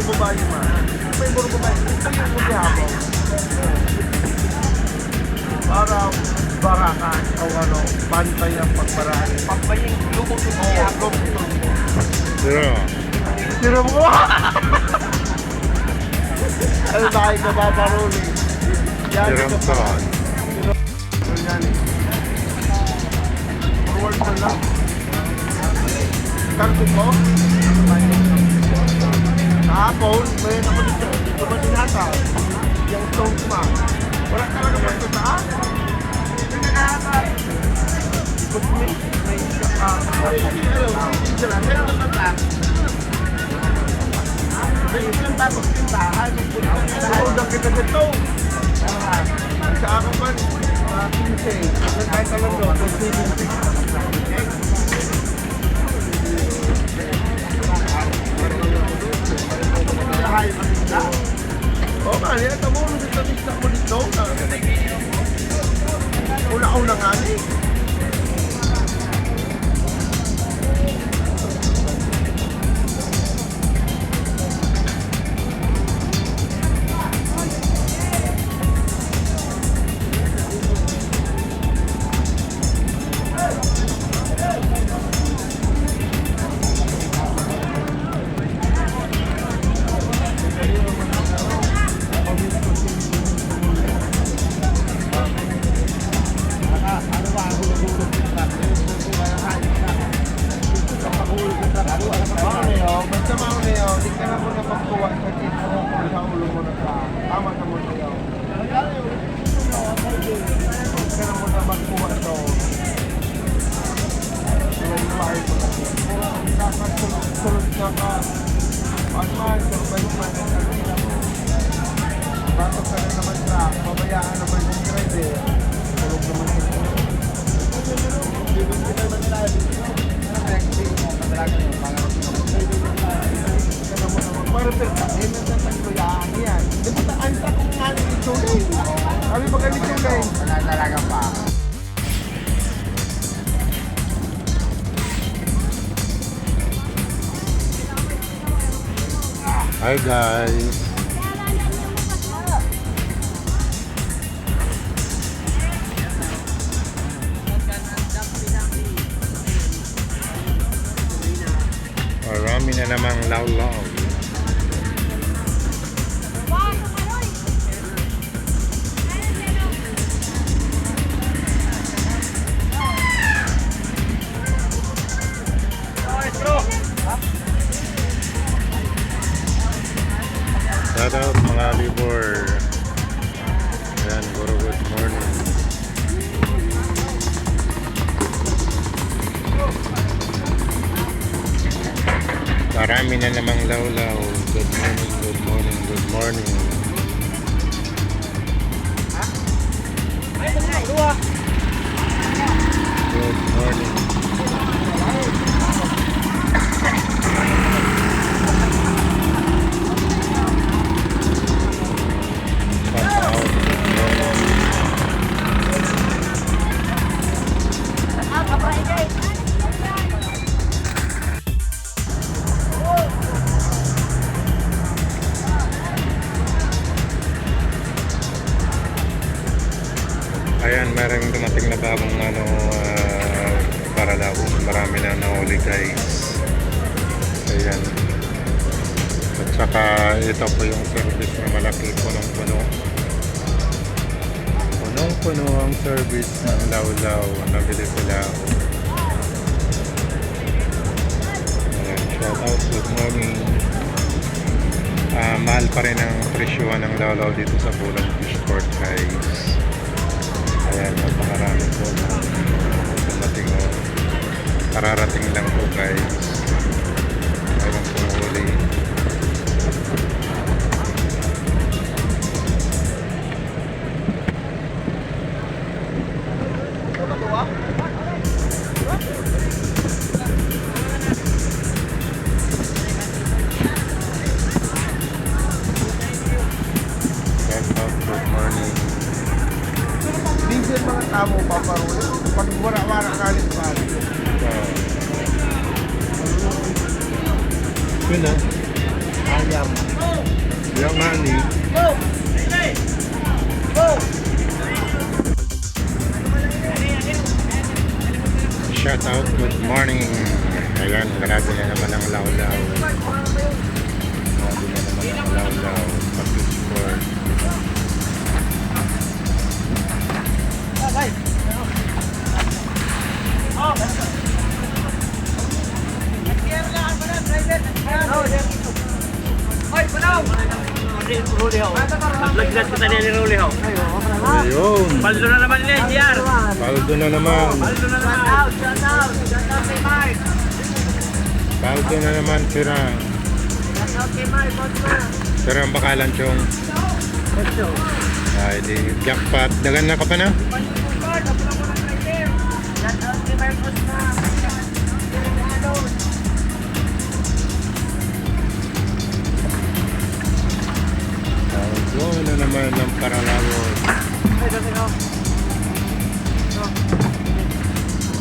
puro babae man. May puro babae. Ito yung magyabaw. Para barakan o ano, pantay ang pagbaraan. Pampay yung lubog ng Oo, yabong. Sira. Sira mo ko! Ano tayo napaparuli? Siram saan. So yan eh. Forward na lang. Karto ko? Kahapon, may ako dito. Dito ba dinata? Yung stone ko ma. Wala talaga magtutaan. Ikot mo eh. May Udang kita dito. Sa ako man, 15. Kahit alam doon, 15. Oo nga, yan. Tamulong dito mo dito. Una-una nga ni. Basta mauna yun, di ka na mo na magkuha sa tipo kung sa ulo mo na sa tama na mo na yun. Di ka na mo na magkuha ito. Yung bahay ko na yun. Sulod na ka. Pagman, sulod man ang kanina mo. Batok ka na naman sa, pabayaan naman yung driver. Sulod naman sa ito. Bibig kita naman tayo. Perfect ka, eh, nagtatagloyaan yan. Di ba ta-anta kung nga ni Chulay? Sabi ba kami Chulay? Wala talaga pa. Hi guys. Marami na namang lawlaw. Shout out mga libor. Ayan, puro good morning. Marami na namang lawlaw. Good morning, good morning, good morning. Good morning. Ayan, merong dumating na bagong Paralaw. Marami na nahuli guys. Ayan. At saka ito po yung service na malaki, punong-puno. Punong-puno ang service ng lawlaw. Nabili sila. Ayan, shout out, good morning. Mahal pa rin ang presyuhan ng lawlaw dito sa Bulan Fish Port guys. Ayan, napakarami po na dumating o kararating lang po guys. Mayroon po huli. Good morning. Minsan mga tamo paparuli. Pag wala-wala kalit pa. Yun na. Manny. Shout out, good morning. Ayan, grabe na naman ang lawlaw. Grabe na naman ang lawlaw. Pag-sport. Laglag kita niya ni Ruli ho. Ayun. Paldo na naman niya, JR. Paldo na naman. Paldo na naman. Shout out kay Mike. Paldo na naman, sira. Shout out kay Mike. Sira ang bakalan, Chong. Ay, di jackpot. Dagan na ka pa na? Shout out kay Mike Osman. Paldo na naman ng Paralawon.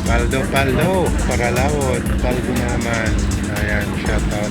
Paldo, Paralawon. Paldo na naman. Ayan, shout out.